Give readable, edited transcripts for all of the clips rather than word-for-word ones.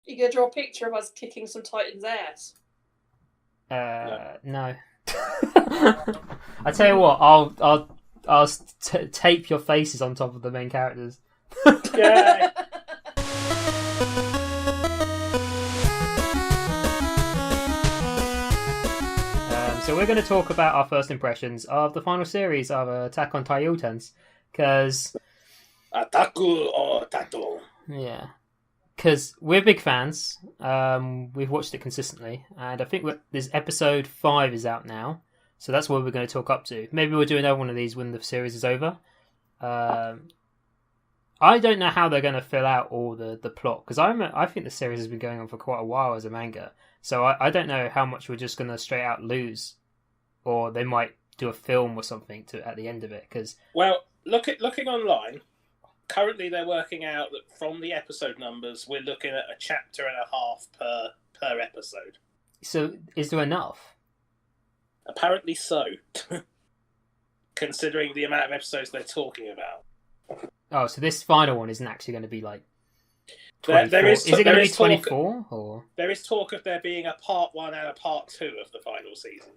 You gonna draw a picture of us kicking some Titans' ass? No. I tell you what, I'll tape your faces on top of the main characters. Yeah. So we're going to talk about our first impressions of the final series of Attack on Titans, because Ataku or Tato. yeah, because we're big fans. We've watched it consistently, and I think this episode 5 is out now, so that's what we're going to talk up to. Maybe we'll do another one of these when the series is over. I don't know how they're going to fill out all the plot, because I think the series has been going on for quite a while as a manga, so I don't know how much we're just going to straight out lose, or they might do a film or something at the end of it. Because looking online, currently they're working out that from the episode numbers, we're looking at a chapter and a half per episode. So is there enough? Apparently so, considering the amount of episodes they're talking about. Oh, so this final one isn't actually going to be like 24? There is it going to be 24? Or there is talk of there being a part 1 and a part 2 of the final season.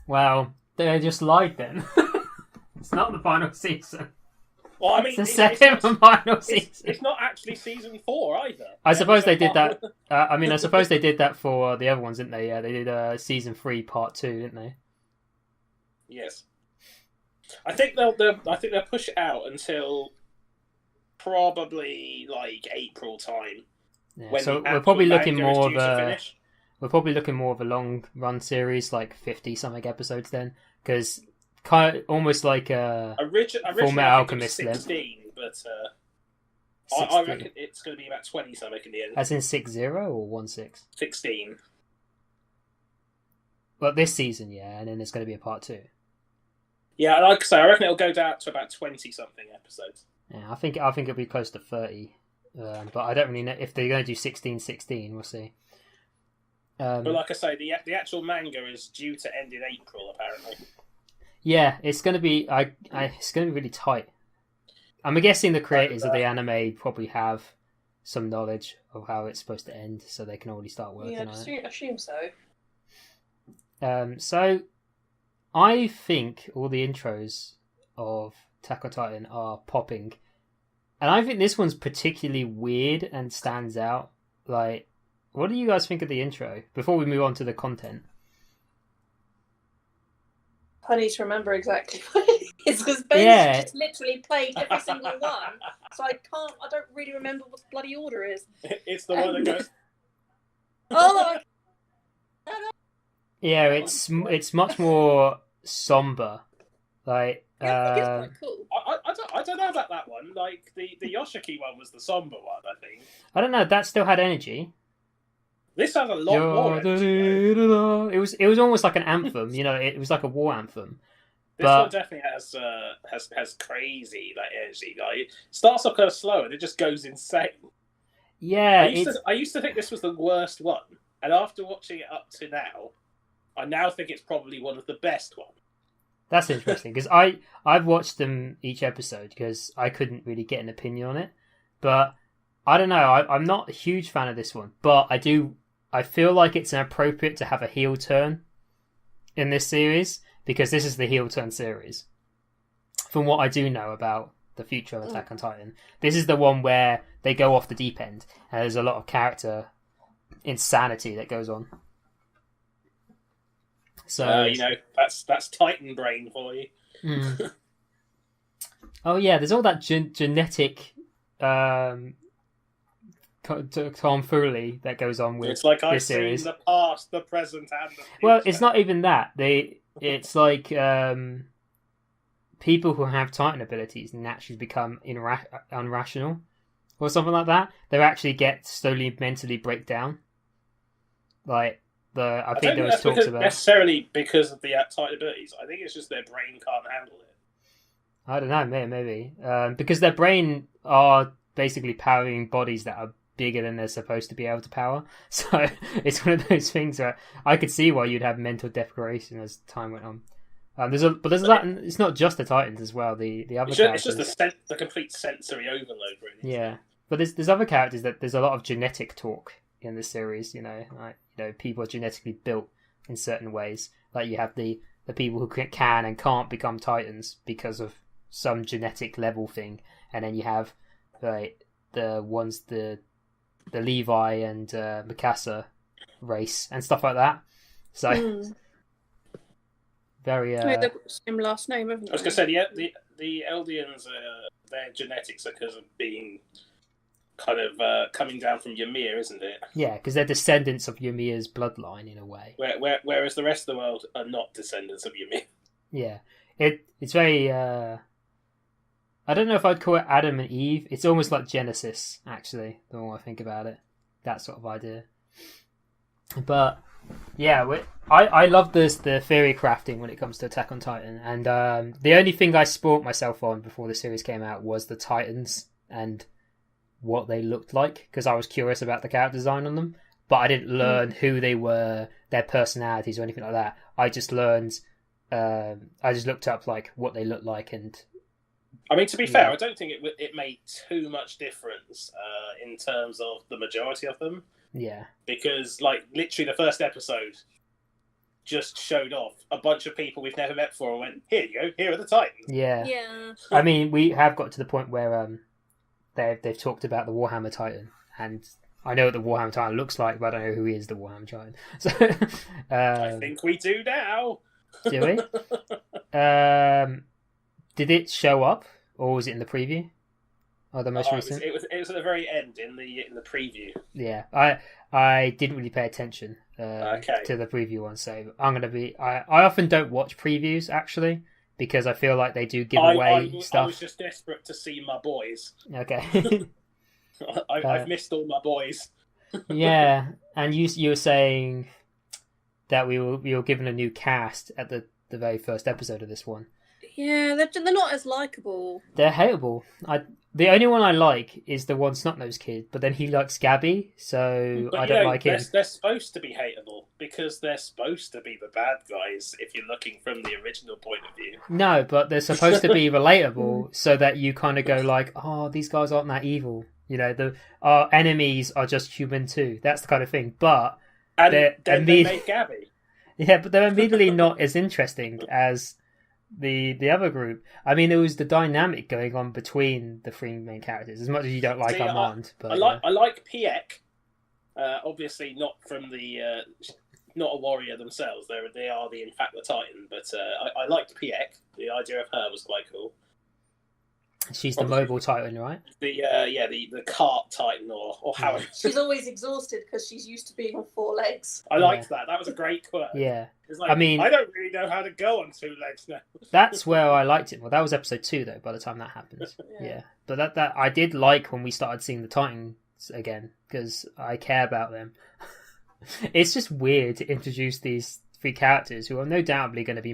Well, they just lied then. It's not the final season. Well, I mean, it's the second and final season. It's not actually season 4 either. I suppose they did that. I suppose they did that for the other ones, didn't they? Yeah, they did season 3, part 2, didn't they? Yes. I think they'll push it out until probably like April time. Yeah, so we're probably looking more of a long run series, like 50 something episodes then, because kind of almost like a Full Metal Alchemist 16, but I reckon it's going to be about 20 something in the end. As in 60 or 16? 16. Well, this season, yeah, and then there's going to be a part 2. Yeah, like I say, I reckon it'll go down to about 20 something episodes. Yeah, I think it'll be close to 30, but I don't really know if they're going to do 16. We'll see. But like I say, the actual manga is due to end in April, apparently. Yeah, it's going to be it's going to be really tight. I'm guessing the creators of the anime probably have some knowledge of how it's supposed to end, so they can already start working on it. I assume so. So I think all the intros of Attack on Titan are popping, and I think this one's particularly weird and stands out. Like, what do you guys think of the intro before we move on to the content? I need to remember exactly what it is, because Ben's just literally played every single one, so I don't really remember what the bloody order is. It's the one that goes... Oh! Yeah, it's much more somber. Like, I think it's quite cool. I don't know about that one. Like, the Yoshiki one was the somber one, I think. I don't know, that still had energy. This has a lot more energy. It was almost like an anthem, it was like a war anthem. This one definitely has crazy like energy. Like, it starts off kind of slow and it just goes insane. Yeah, I used to think this was the worst one, and after watching it up to now, I now think it's probably one of the best ones. That's interesting, because I've watched them each episode because I couldn't really get an opinion on it. But I don't know, I'm not a huge fan of this one, but I feel like it's inappropriate to have a heel turn in this series, because this is the heel turn series. From what I do know about the future of Attack on Titan, this is the one where they go off the deep end, and there's a lot of character insanity that goes on. So that's Titan brain for you. Oh yeah, there's all that genetic tomfoolery that goes on with it's like this I've series. seen the past, the present, and the future. Well, it's not even that. It's like people who have Titan abilities naturally become unrational or something like that. They actually get slowly mentally break down. Like I think there was talks about necessarily because of the Titan abilities. I think it's just their brain can't handle it. I don't know, maybe because their brain are basically powering bodies that are bigger than they're supposed to be able to power. So it's one of those things where I could see why you'd have mental deprivation as time went on. There's that. It's not just the Titans as well. The other it's just the complete sensory overload, really. Yeah, But there's other characters that there's a lot of genetic talk in this series. People are genetically built in certain ways. Like you have the people who can and can't become Titans because of some genetic level thing, and then you have the ones the Levi and Mikasa race and stuff like that. So very. They've got the same last name, haven't they? I was going to say the Eldians, their genetics are because of being kind of coming down from Ymir, isn't it? Yeah, because they're descendants of Ymir's bloodline in a way. Whereas the rest of the world are not descendants of Ymir. Yeah, it's very. I don't know if I'd call it Adam and Eve. It's almost like Genesis, actually. The more I think about it, that sort of idea. But yeah, I love the theory crafting when it comes to Attack on Titan, and the only thing I sport myself on before the series came out was the Titans and what they looked like, because I was curious about the character design on them, but I didn't learn who they were, their personalities or anything like that. I just learned, I just looked up like what they looked like, and I mean, to be fair, I don't think it made too much difference in terms of the majority of them. Yeah, because like literally the first episode just showed off a bunch of people we've never met before and went, here you go, here are the Titans. Yeah. I mean, we have got to the point where they've talked about the Warhammer Titan, and I know what the Warhammer Titan looks like, but I don't know who is the Warhammer Titan. So I think we do now. Do we? Did it show up, or was it in the preview? Or the most recent? It was at the very end in the preview. Yeah, I didn't really pay attention to the preview one, so I'm gonna be. I often don't watch previews actually, because I feel like they do give away stuff. I was just desperate to see my boys. Okay. I've missed all my boys. Yeah, and you were saying that we were given a new cast at the very first episode of this one. Yeah, they're not as likeable. They're hateable. The only one I like is the one Snot-Nosed Kid, but then he likes Gabby, so I don't like him. They're supposed to be hateable because they're supposed to be the bad guys if you're looking from the original point of view. No, but they're supposed to be relatable so that you kind of go like, oh, these guys aren't that evil. You know, our enemies are just human too. That's the kind of thing. But they made Gabby. Yeah, but they're immediately not as interesting as the other group. I mean, there was the dynamic going on between the three main characters. As much as you don't like Armand, but I like Piek. Obviously, not from the not a warrior themselves. They are in fact the Titan. But I liked Piek. The idea of her was quite cool. She's the mobile Titan, right? The cart Titan, or how she's always exhausted because she's used to being on 4 legs. I liked that. That was a great quirk. Yeah, like, I mean, I don't really know how to go on 2 legs now. That's where I liked it. Well, that was episode 2 though. By the time that happened, yeah. But that I did like when we started seeing the Titans again because I care about them. It's just weird to introduce these 3 characters who are no doubtly going to be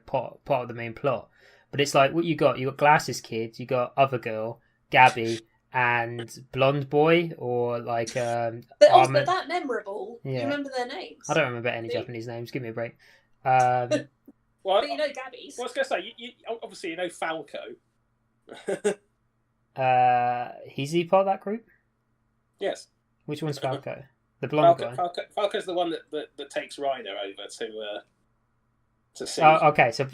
part of the main plot. But it's like what you got Glasses Kid, you got Other Girl, Gabby, and Blonde Boy, or like But they're that memorable. Yeah. You remember their names? I don't remember any Japanese names. Give me a break. Well, but you know Gabby's. Well, I was going to say, you obviously you know Falco. Is he part of that group? Yes. Which one's Falco? The blonde guy. Falco's the one that takes Ryder over to see. Oh, okay, so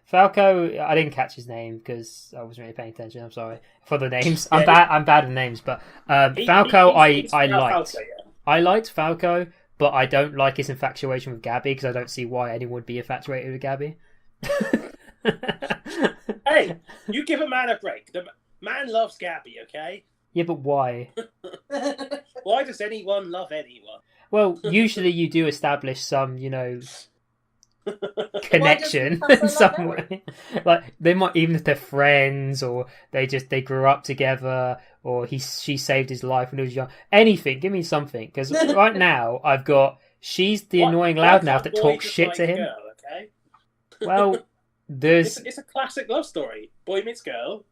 Falco, I didn't catch his name because I wasn't really paying attention. I'm sorry for the names. I'm bad at names, but Falco, I liked. Falco, yeah. I liked Falco, but I don't like his infatuation with Gabby because I don't see why anyone would be infatuated with Gabby. Hey, you give a man a break. The man loves Gabby, okay? Yeah, but why? Why does anyone love anyone? Well, usually you do establish some, connection in some way. Like they might, even if they're friends or they grew up together or she saved his life when he was young. Anything, give me something. Because right now I've got she's the annoying loudmouth that talks shit to him. Girl, okay? Well, it's a classic love story. Boy meets girl.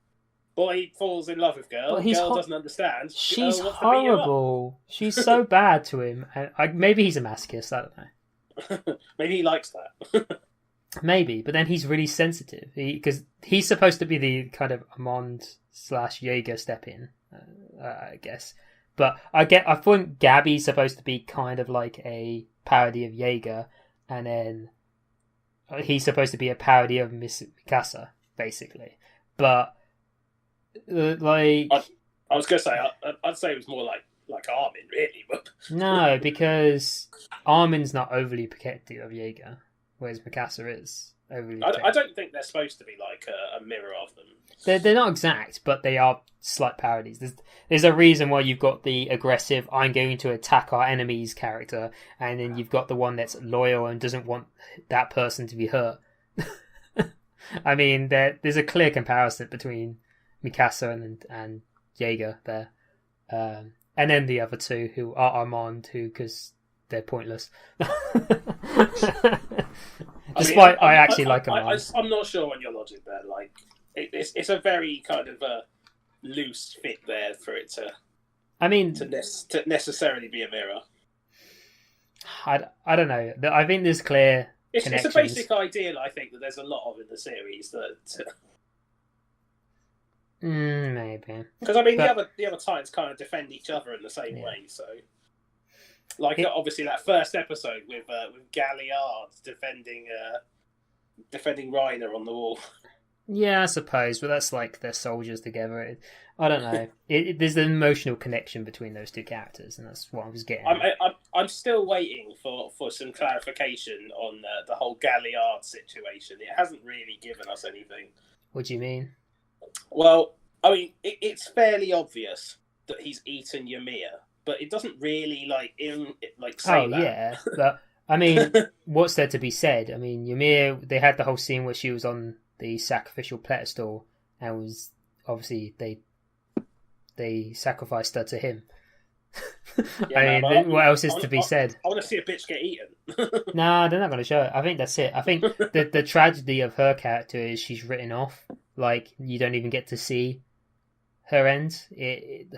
Boy falls in love with girl. Girl doesn't understand. She's horrible. She's so bad to him. And maybe he's a masochist. I don't know. Maybe he likes that. Maybe, but then he's really sensitive because he's supposed to be the kind of Amond / Jaeger step in I guess. But I think Gabby's supposed to be kind of like a parody of Jaeger, and then he's supposed to be a parody of Miss Mikasa, basically. But like, I was gonna say, I'd say it was more like Armin, really. But no, because Armin's not overly protective of Jaeger, whereas Mikasa is overly. I don't think they're supposed to be like a mirror of them. They're not exact, but they are slight parodies. There's a reason why you've got the aggressive "I'm going to attack our enemies" character, and then you've got the one that's loyal and doesn't want that person to be hurt. I mean, there's a clear comparison between Mikasa and Jaeger there, and then the other two who are Armand, because they're pointless. Despite I actually like Armand. I'm not sure on your logic there. Like, it's a very kind of a loose fit there for it to. I mean, to necessarily be a mirror. I don't know. I think there's clear. It's a basic ideal. I think that there's a lot of in the series that. Maybe because I mean the other Titans kind of defend each other in the same way. So, like obviously that first episode with Galliard defending Reiner on the wall. Yeah, I suppose, but that's like they're soldiers together. I don't know. There's an emotional connection between those two characters, and that's what I was getting. I'm still waiting for some clarification on the whole Galliard situation. It hasn't really given us anything. What do you mean? Well, I mean, it's fairly obvious that he's eaten Ymir, but it doesn't really say that. Yeah, but I mean, what's there to be said? I mean, Ymir, they had the whole scene where she was on the sacrificial pedestal, and was obviously they sacrificed her to him. Yeah, what else is to be said? I want to see a bitch get eaten. Nah, they're not going to show it. I think that's it. I think the tragedy of her character is she's written off. Like, you don't even get to see her end.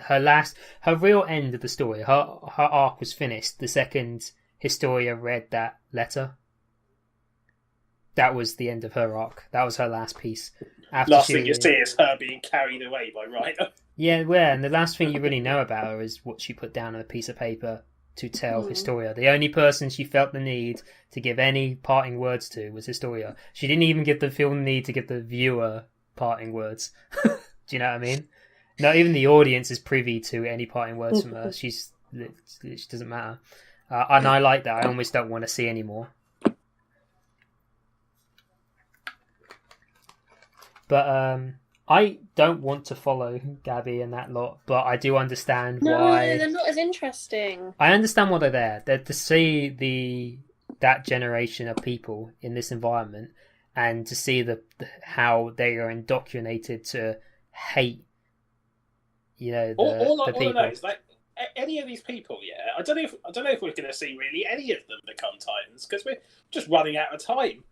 Her real end of the story. Her arc was finished the second Historia read that letter. That was the end of her arc. That was her last piece. Last thing you see is her being carried away by Reiner. Yeah, and the last thing you really know about her is what she put down on a piece of paper to tell Historia. The only person she felt the need to give any parting words to was Historia. She didn't even feel the need to give the viewer parting words. Do you know what I mean? Not even the audience is privy to any parting words from her. She doesn't matter. And I like that. I almost don't want to see anymore. But I don't want to follow Gabby and that lot, but I do understand why. No, they're not as interesting. I understand why they're there. They're to see that generation of people in this environment, and to see how they are indoctrinated to hate, the people. All I know is like any of these people. Yeah, I don't know if we're going to see really any of them become Titans, because we're just running out of time.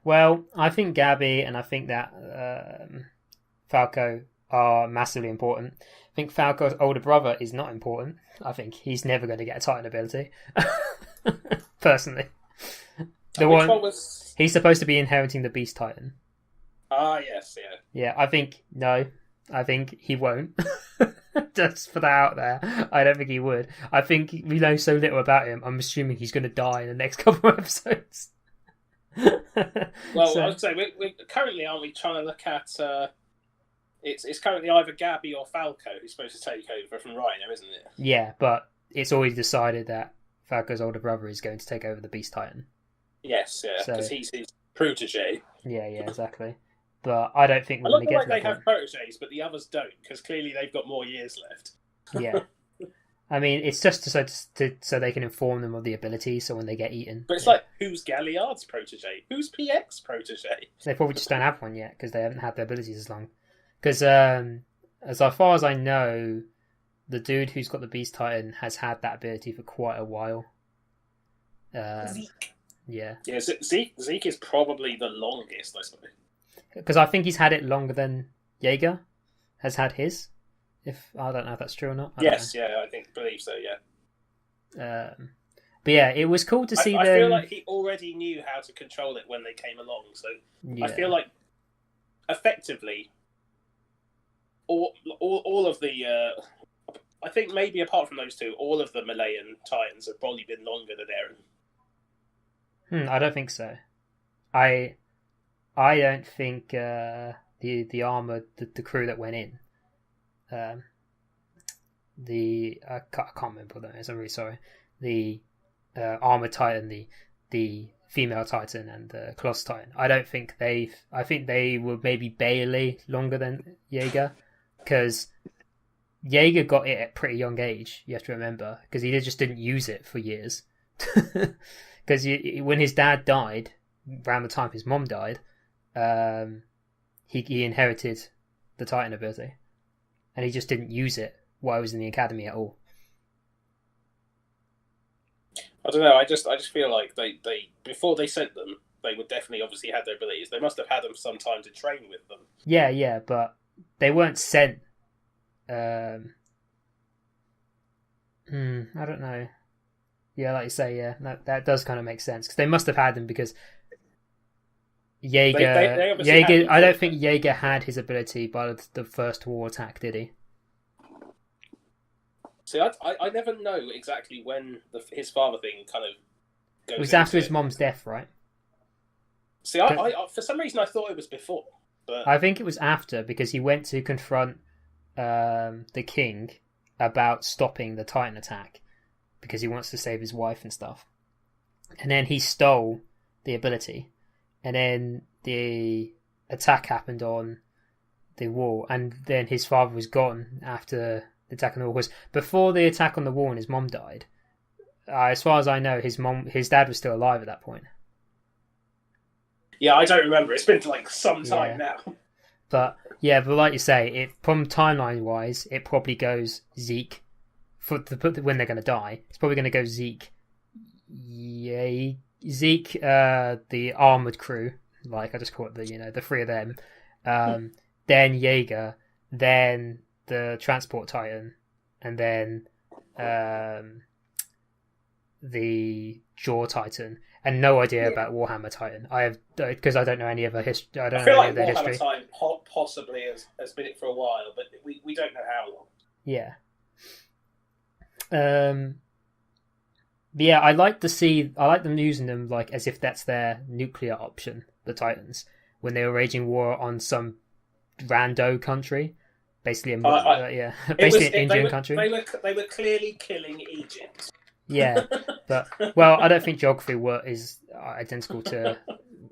Well, I think Gabby and I think that Falco are massively important. I think Falco's older brother is not important. I think he's never going to get a Titan ability. Personally. He's supposed to be inheriting the Beast Titan. Ah, yes, yeah. Yeah, I think he won't. Just for that out there. I don't think he would. I think we know so little about him. I'm assuming he's going to die in the next couple of episodes. Well, I would say we're currently, aren't we, trying to look at it's currently either Gabby or Falco who's supposed to take over from Reiner, isn't it? Yeah, but it's already decided that Falco's older brother is going to take over the Beast Titan. Yes, yeah, because he's his protege. Yeah, exactly. But I don't think we're going to get to that point. They have proteges, but the others don't, because clearly they've got more years left. Yeah. I mean, it's just so they can inform them of the ability, so when they get eaten. But it's like, who's Galliard's protege? Who's PX's protege? They probably just don't have one yet, because they haven't had their abilities as long. Because as far as I know, the dude who's got the Beast Titan has had that ability for quite a while. Zeke. Yeah, Zeke is probably the longest, I suppose. Because I think he's had it longer than Jaeger has had his. I don't know if that's true or not. I believe so, yeah. But yeah, it was cool to see them. I feel like he already knew how to control it when they came along, so yeah. I feel like effectively all of the. I think maybe apart from those two, all of the Malayan Titans have probably been longer than Eren. I don't think so. I don't think the armor, the crew that went in, I can't remember what that is. I'm really sorry. The armored Titan, the female Titan, and the Colossus Titan. I think they were maybe barely longer than Jaeger, because Jaeger got it at a pretty young age. You have to remember, because he just didn't use it for years. Because when his dad died, around the time his mom died, he inherited the Titan ability, and he just didn't use it while he was in the academy at all. I don't know. I just feel like they before they sent them, they would definitely obviously had their abilities. They must have had them for some time to train with them. Yeah, but they weren't sent. I don't know. Yeah, like you say, yeah, that does kind of make sense, because they must have had them, because Jaeger. Jaeger. I don't think Jaeger had his ability by the first war attack, did he? See, I never know exactly when his father thing kind of goes. It was after his mom's death, right? See, I for some reason I thought it was before, but I think it was after, because he went to confront the king about stopping the Titan attack, because he wants to save his wife and stuff. And then he stole the ability, and then the attack happened on the wall, and then his father was gone after the attack on the wall. Because before the attack on the wall and his mom died, as far as I know, his dad was still alive at that point. Yeah, I don't remember. It's been like some time now. But like you say, from timeline wise, it probably goes Zeke when they're going to die. It's probably going to go Zeke, the armored crew, like I just call it the three of them. Then Jaeger, then the transport Titan, and then the Jaw Titan. And no idea about Warhammer Titan. I have, because I don't know any of their history. I feel like Warhammer Titan possibly has been it for a while, but we don't know how long. Yeah. But yeah, I like them using them like as if that's their nuclear option, the Titans, when they were waging war on some rando country, basically an Indian country. They were clearly killing Egypt. Yeah, but I don't think geography is identical to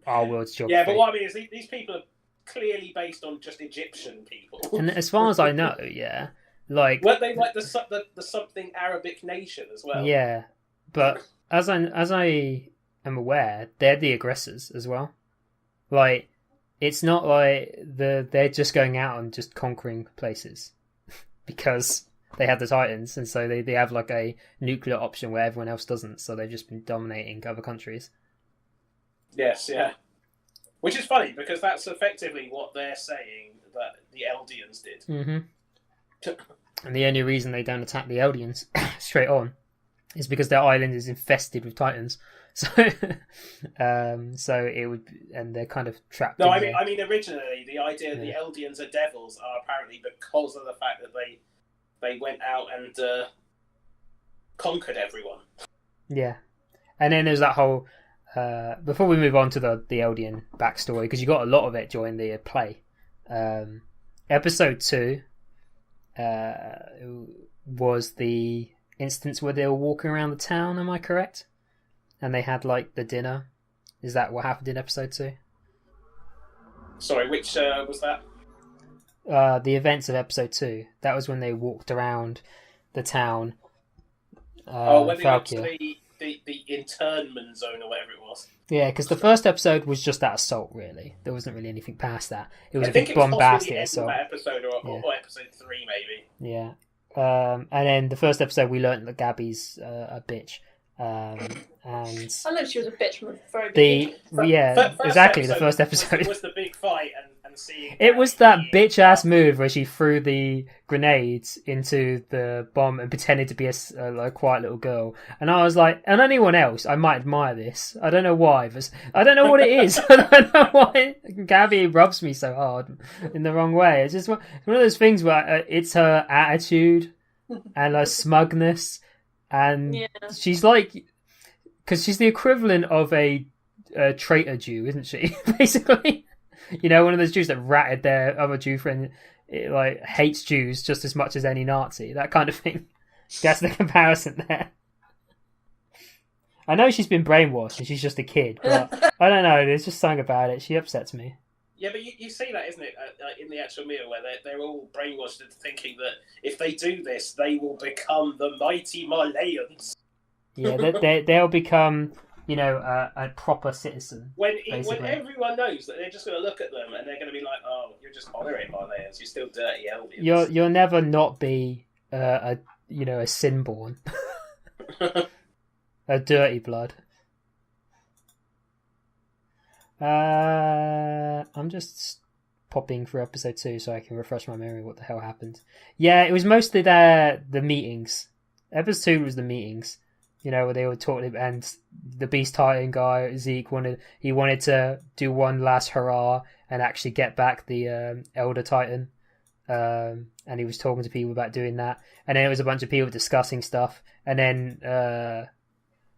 our world's geography. Yeah, but what I mean is these people are clearly based on just Egyptian people. And as far as I know, yeah, like weren't they like the something Arabic nation as well? Yeah, but as I am aware, they're the aggressors as well. Like, it's not like they're just going out and just conquering places because they have the Titans, and so they have like a nuclear option where everyone else doesn't, so they've just been dominating other countries. Yes, yeah. Which is funny, because that's effectively what they're saying that the Eldians did. Mm-hmm. And the only reason they don't attack the Eldians straight on is because their island is infested with Titans. So, so it would, and they're kind of trapped. No, I mean, originally the idea that the Eldians are devils are apparently because of the fact that they went out and conquered everyone. Yeah, and then there's that whole. Before we move on to the Eldian backstory, because you got a lot of it during the play. Episode 2 was the instance where they were walking around the town. Am I correct? And they had like the dinner. Is that what happened in episode 2? Sorry, which was that? The events of episode 2. That was when they walked around the town. When they went to the internment zone or whatever it was. Yeah, because the first episode was just that assault, really. There wasn't really anything past that. It was a big bombastic assault. That episode or episode 3, maybe. Yeah. And then the first episode, we learned that Gabby's a bitch. And I know she was a bitch from the very beginning. Exactly. The first episode was the big fight and seeing. It was that bitch ass move where she threw the grenades into the bomb and pretended to be a quiet little girl, and I was like, and anyone else, I might admire this. I don't know why, but I don't know what it is. I don't know why Gabby rubs me so hard in the wrong way. It's just one of those things where it's her attitude and her smugness. And she's like, because she's the equivalent of a traitor Jew, isn't she? Basically, one of those Jews that ratted their other Jew friend, hates Jews just as much as any Nazi, that kind of thing. That's the comparison there. I know she's been brainwashed and she's just a kid, but I don't know. There's just something about it. She upsets me. Yeah, but you see that, isn't it, in the actual meal, where they're all brainwashed into thinking that if they do this, they will become the mighty Malayans. Yeah, they'll become, a proper citizen. When everyone knows that they're just going to look at them and they're going to be like, oh, you're just honorary Malayans, you're still dirty Elvians. You'll never not be, a sin-born. A dirty blood. I'm just popping through episode 2 so I can refresh my memory what the hell happened. Yeah, it was mostly the meetings. Episode 2 was the meetings, where they were talking, and the Beast Titan guy, Zeke, wanted to do one last hurrah and actually get back the Elder Titan. And he was talking to people about doing that. And then it was a bunch of people discussing stuff. And then,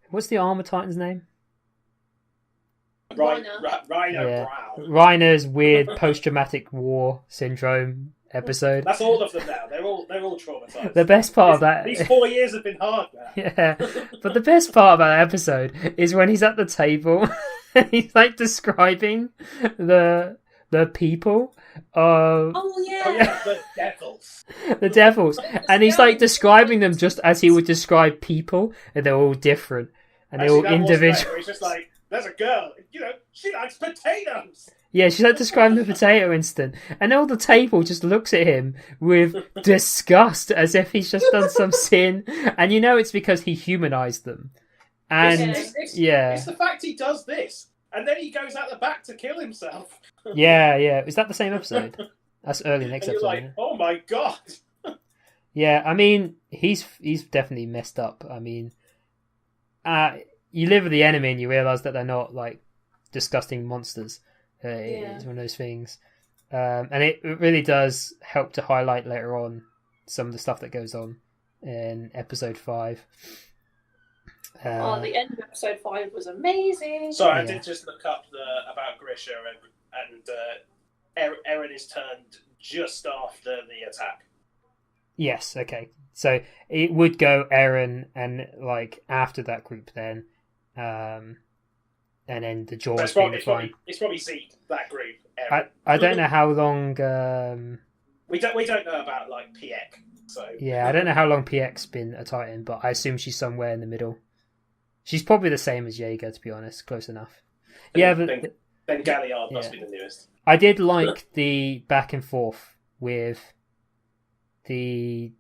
what's the Armor Titan's name? Reiner Brown. Reiner's weird post-traumatic war syndrome episode. That's all of them now. They're all traumatized. The best part of that... These 4 years have been hard now. Yeah, but the best part about that episode is when he's at the table and he's describing the people of... Oh yeah, the devils. The devils. And he's describing them just as he would describe people, and they're all different. And they're all individual. He's just like, there's a girl, she likes potatoes. Yeah, she's describing the potato incident, and all the table just looks at him with disgust, as if he's just done some sin, and it's because he humanized them. And it's the fact he does this, and then he goes out the back to kill himself. Yeah. Is that the same episode? That's early next episode. You're like, oh my god. Yeah, I mean, he's definitely messed up. I mean, you live with the enemy and you realise that they're not disgusting monsters. It's one of those things. And it really does help to highlight later on some of the stuff that goes on in episode 5. The end of episode 5 was amazing. Sorry, I did just look up about Grisha, and Eren is turned just after the attack. Yes, okay. So it would go Eren and after that group then. And then the Jaws being defined. It's probably Zeke, that group. I don't know how long. We don't know about Piek. So yeah, I don't know how long Piek's been a Titan, but I assume she's somewhere in the middle. She's probably the same as Jaeger, to be honest. Close enough. Then Galliard must be the newest. I did like the back and forth with the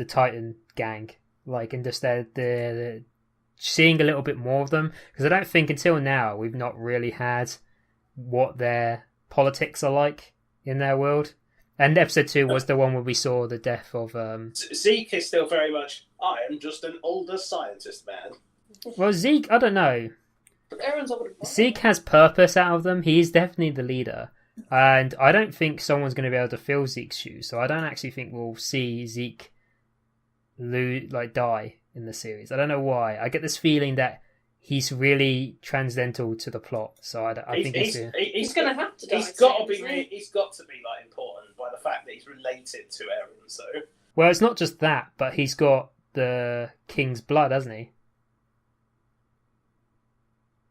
Titan gang, and just the seeing a little bit more of them, because I don't think until now we've not really had what their politics are like in their world. And episode 2 was the one where we saw the death of Zeke is still very much, I am just an older scientist man. Well, Zeke, I don't know. Eren's older. Zeke has purpose out of them. He's definitely the leader. And I don't think someone's going to be able to fill Zeke's shoes, so I don't actually think we'll see Zeke die in the series. I don't know why. I get this feeling that he's really transcendental to the plot. So I think he's going to have to die. He's got to be important by the fact that he's related to Eren. So well, it's not just that, but he's got the king's blood, hasn't he?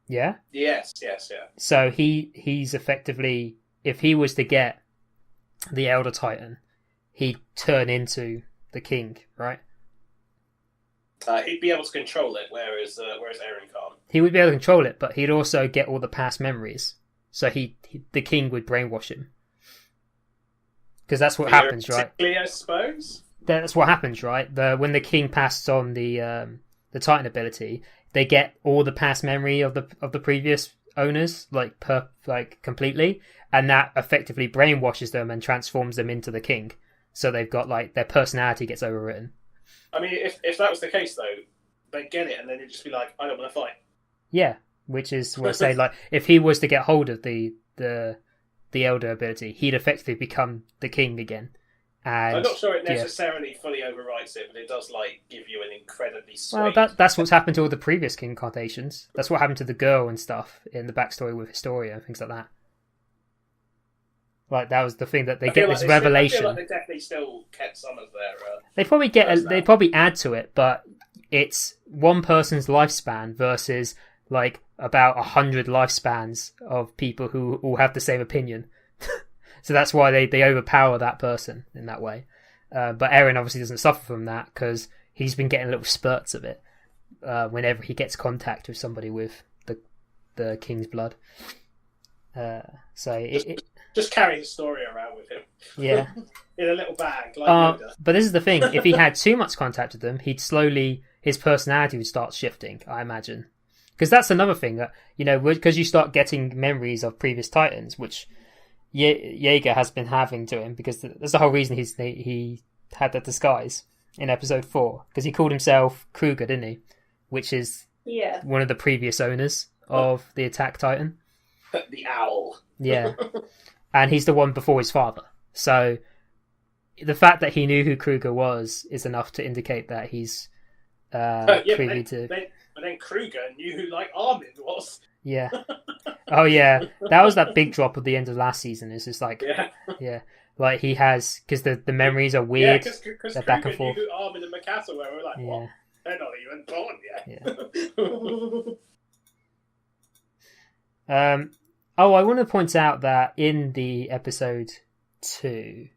Yeah. Yes. Yeah. So he's effectively, if he was to get the Elder Titan, he'd turn into the king, right? He'd be able to control it, whereas Eren can't. He would be able to control it, but he'd also get all the past memories. So the king would brainwash him. Because that's what happens, right? I suppose. That's what happens, right? When the king passed on the the Titan ability, they get all the past memory of the previous owners, like completely, and that effectively brainwashes them and transforms them into the king. So they've got like their personality gets overwritten. I mean, if that was the case though, they'd get it and then it'd just be like, I don't want to fight. Yeah, which is what I say. Like, if he was to get hold of the elder ability, he'd effectively become the king again. And I'm not sure it necessarily fully overwrites it, but it does like give you an incredibly sweet... Well, that's what's happened to all the previous king incarnations. That's what happened to the girl and stuff in the backstory with Historia and things like that. Like, that was the thing that they get this revelation. I feel like they definitely still kept some of their... They probably add to it, but it's one person's lifespan versus like about 100 lifespans of people who all have the same opinion. So that's why they overpower that person in that way. But Eren obviously doesn't suffer from that because he's been getting little spurts of it whenever he gets contact with somebody with the king's blood. Just carry his story around with him. Yeah. In a little bag, like Yoda. But this is the thing. If he had too much contact with them, his personality would start shifting, I imagine. Because that's another thing that, because you start getting memories of previous Titans, which Jaeger has been having to him, because that's the whole reason he had that disguise in episode 4. Because he called himself Kruger, didn't he? Which is one of the previous owners of the Attack Titan. The owl. Yeah. And he's the one before his father. So the fact that he knew who Kruger was is enough to indicate that he's privy to... But then Kruger knew who Armin was. Yeah. Oh yeah, that was that big drop at the end of last season. It's just like, yeah, like he has, because the memories are weird. Yeah, because they're back and forth. Knew who Armin and Mikasa were. We're like, what? They're not even born yet. Yeah. I want to point out that in the episode 2,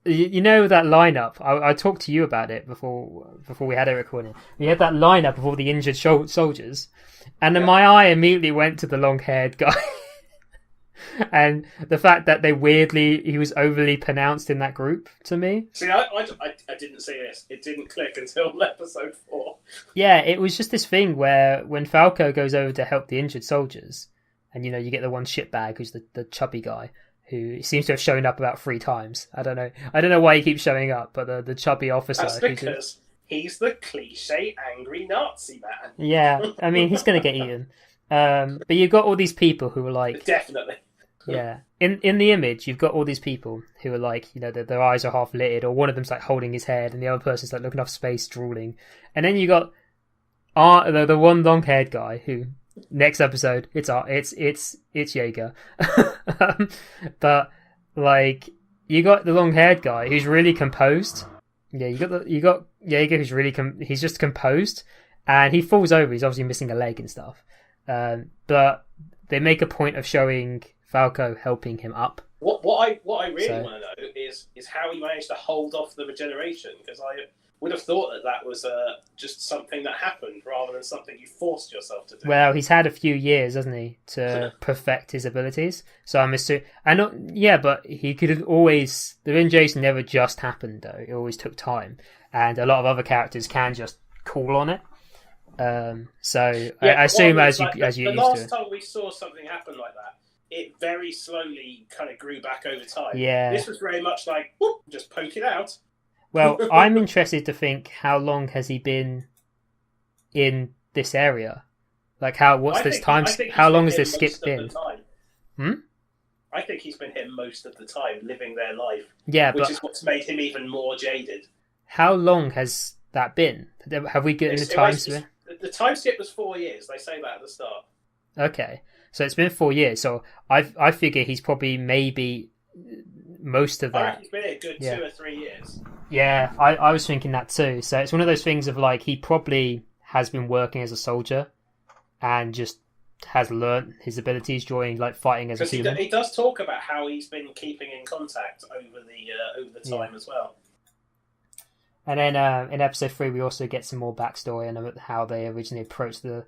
you know that lineup. I talked to you about it before we had it recording. We had that lineup of all the injured soldiers, and then my eye immediately went to the long-haired guy, and the fact that he was overly pronounced in that group to me. See, I didn't see this. It didn't click until episode 4. Yeah, it was just this thing where when Falco goes over to help the injured soldiers, and you get the one shitbag who's the chubby guy, who seems to have shown up about 3 times. I don't know why he keeps showing up, but the chubby officer. That's because he's the cliche angry Nazi man. Yeah, I mean, he's going to get eaten. But you've got all these people who are like... Definitely. Yeah. In the image, you've got all these people who are like, their eyes are half lidded, or one of them's like holding his head, and the other person's like looking off space, drooling. And then you got the one long-haired guy who... Next episode, it's Jaeger, but like you got the long-haired guy who's really composed. Yeah, you got Jaeger who's really he's just composed, and he falls over. He's obviously missing a leg and stuff. But they make a point of showing Falco helping him up. What I really want to know is how he managed to hold off the regeneration, because I would have thought that was just something that happened rather than something you forced yourself to do. Well, he's had a few years, hasn't he, to perfect his abilities. So I'm assuming... but he could have always... The regeneration never just happened, though. It always took time. And a lot of other characters can just call on it. I assume as you used to... The last time we saw something happen like that, it very slowly kind of grew back over time. Yeah. This was very much like, whoop, just poke it out. Well, I'm interested to think how long has he been in this area? Like, how long has this skip been? I think he's been here most of the time, living their life. Yeah, which is what's made him even more jaded. How long has that been? Have we gotten the time skip? The time skip was 4 years. They say that at the start. Okay, so it's been 4 years. So I figure he's probably maybe most of that. I reckon he's been here a good 2 or 3 years. Yeah, I was thinking that too. So it's one of those things of like he probably has been working as a soldier and just has learnt his abilities during like fighting as a human. He does talk about how he's been keeping in contact over the time as well. And then in episode 3 we also get some more backstory on how they originally approached the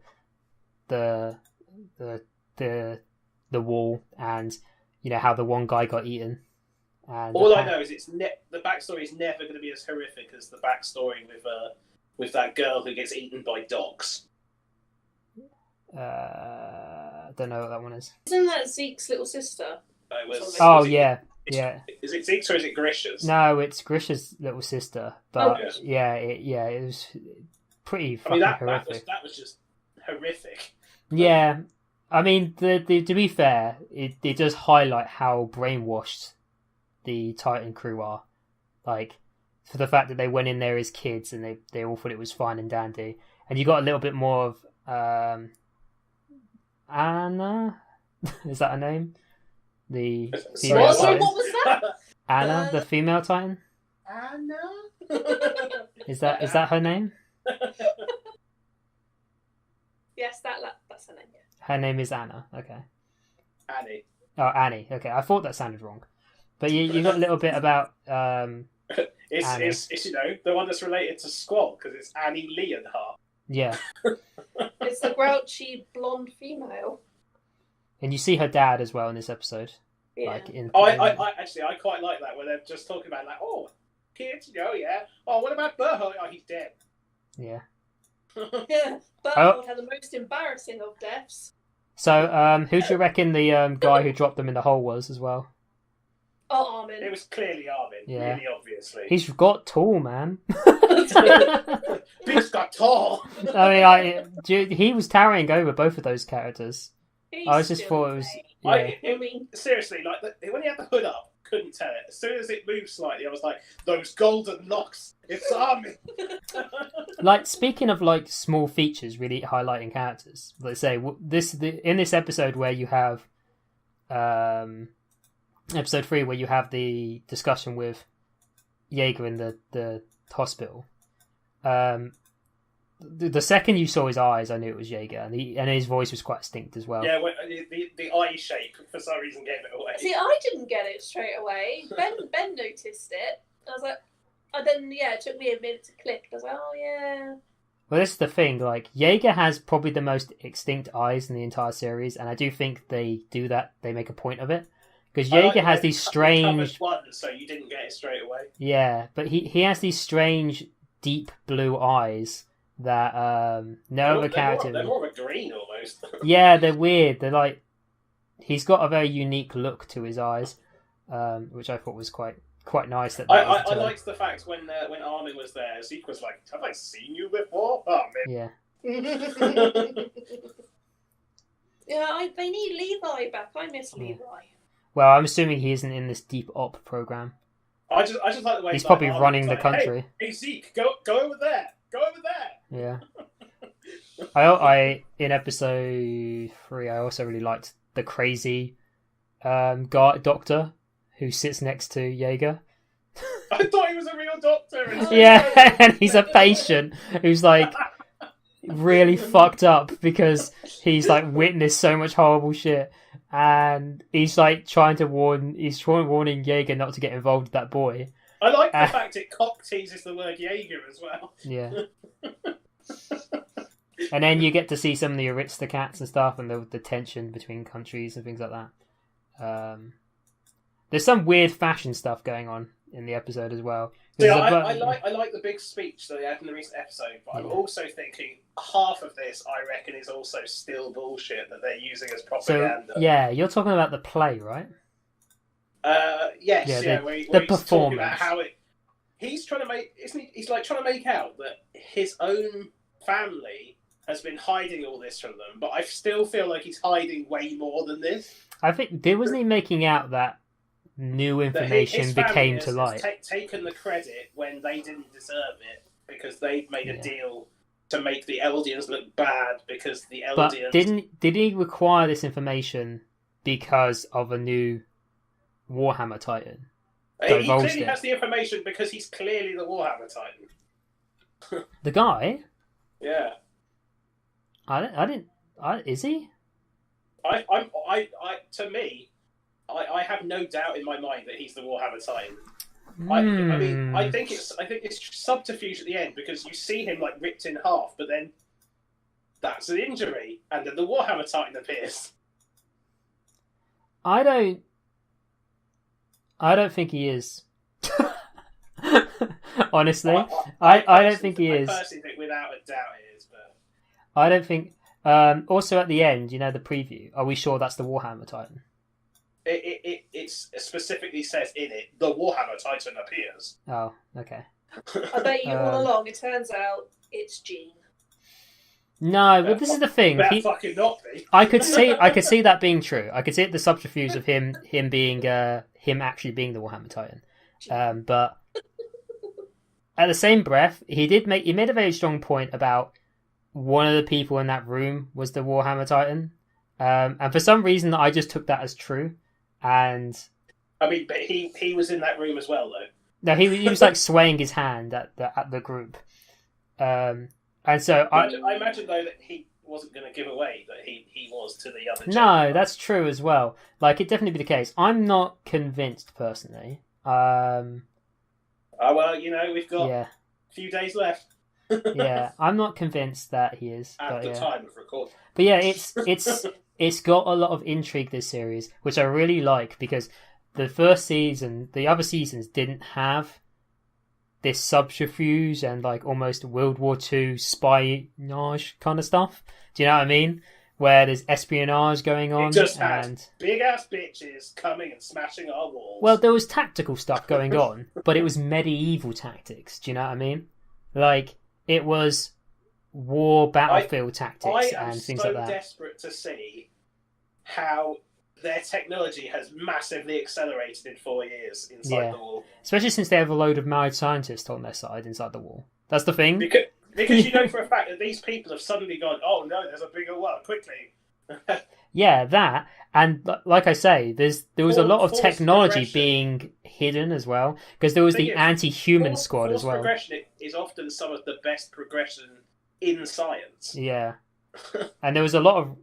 wall, and how the one guy got eaten. And all I know is the backstory is never going to be as horrific as the backstory with that girl who gets eaten by dogs. I don't know what that one is. Isn't that Zeke's little sister? Yeah. Is it Zeke's or is it Grisha's? No, it's Grisha's little sister. But it was pretty fucking horrific. That was just horrific. Yeah, I mean, to be fair, it does highlight how brainwashed the Titan crew are. Like, for the fact that they went in there as kids and they all thought it was fine and dandy. And you got a little bit more of Anna? Is that her name? The female Titan. What was that? Anna, the female Titan? Anna? Is that her name? Yes, that's her name. Yeah. Her name is Anna. Okay. Annie. Oh, Annie. Okay, I thought that sounded wrong. But you got a little bit about it's the one that's related to Squall because it's Annie Leonhardt. Yeah. It's the grouchy blonde female. And you see her dad as well in this episode. Yeah. Like I quite like that where they're just talking about like, oh, kids, yeah. Oh, what about Burholt? Oh, he's dead. Yeah. Yeah, Burholt had the most embarrassing of deaths. So, who do you reckon the guy who dropped them in the hole was as well? Oh, Armin. It was clearly Armin, really obviously. He's got tall, man. Big's got tall. I mean, he was towering over both of those characters. I just thought it was. Yeah. I mean, seriously, like when he had the hood up, couldn't tell it. As soon as it moved slightly, I was like, "Those golden locks! It's Armin." Like, speaking of like small features, really highlighting characters. Let's say in this episode where you have, episode 3 where you have the discussion with Jaeger in the hospital. The second you saw his eyes, I knew it was Jaeger, and his voice was quite distinct as well. Yeah, the eye shape for some reason gave it away. See, I didn't get it straight away. Ben noticed it. I was like, and then it took me a minute to click. I was like, oh yeah. Well, this is the thing. Like, Jaeger has probably the most extinct eyes in the entire series, and I do think they do that. They make a point of it because Jaeger has these strange. One, so you didn't get it straight away. Yeah, but he has these strange deep blue eyes that no other character. They're more of a green almost. Yeah, they're weird. They're like, he's got a very unique look to his eyes, which I thought was quite nice. I liked the fact when Armin was there, Zeke was like, "Have I seen you before?" Oh, man. Yeah. Yeah, they need Levi back. I miss Levi. Well, I'm assuming he isn't in this deep op program. I just like the way he's probably running the country. Hey, Zeke, go over there. Go over there. Yeah. I in episode 3, I also really liked the crazy doctor who sits next to Jaeger. I thought he was a real doctor. Yeah, and he's a patient who's like really fucked up because he's like witnessed so much horrible shit, and he's like warning Jaeger not to get involved with that boy. I like the fact it cock teases the word Jaeger as well. Yeah. And then you get to see some of the Aristocats and stuff, and the tension between countries and things like that. There's some weird fashion stuff going on in the episode as well. Yeah, I like the big speech that they had in the recent episode, but I'm also thinking half of this, I reckon, is also still bullshit that they're using as propaganda. So, yeah, you're talking about the play, right? Yes, where he's talking about how he's trying to make, isn't he? He's like trying to make out that his own family has been hiding all this from them, but I still feel like he's hiding way more than this. I think wasn't he making out that new information became to light. Taken the credit when they didn't deserve it because they made a deal to make the Eldians look bad because the Eldians. But did he require this information because of a new Warhammer Titan? He clearly has the information because he's clearly the Warhammer Titan. The guy? Yeah. Is he? To me, I have no doubt in my mind that he's the Warhammer Titan. I think it's subterfuge at the end because you see him like ripped in half, but then that's an injury, and then the Warhammer Titan appears. I I don't think he is. Honestly, I don't think he is. I personally think without a doubt it is, but I don't think. Also, at the end, the preview. Are we sure that's the Warhammer Titan? It specifically says in it the Warhammer Titan appears. Oh, okay. I bet you all along. It turns out it's Gene. No, but this is the thing. Fucking not be. I could see that being true. I could see the subterfuge of him being him actually being the Warhammer Titan. But at the same breath, he made a very strong point about one of the people in that room was the Warhammer Titan. And for some reason, I just took that as true. And I mean, but he was in that room as well, though. No, he was like swaying his hand at the group. And so I imagine though that he wasn't going to give away that he was to the other. No, that's true as well. Like, it'd definitely be the case. I'm not convinced personally. Well, we've got a few days left. Yeah, I'm not convinced that he is at the time of recording. But yeah, it's got a lot of intrigue, this series, which I really like, because the first season, the other seasons didn't have this subterfuge and like almost World War II espionage kind of stuff. Do you know what I mean? Where there's espionage going on. It just had big ass bitches coming and smashing our walls. Well, there was tactical stuff going on, but it was medieval tactics. Do you know what I mean? Like, it was war battlefield tactics and things like that. I am so desperate to see how their technology has massively accelerated in 4 years inside the wall. Especially since they have a load of married scientists on their side inside the wall. That's the thing. Because you know for a fact that these people have suddenly gone, oh no, there's a bigger one, quickly. Yeah, that. And like I say, there was a lot of technology being hidden as well. Because there was the anti-human squad as well. Progression is often some of the best progression in science. Yeah. And there was a lot of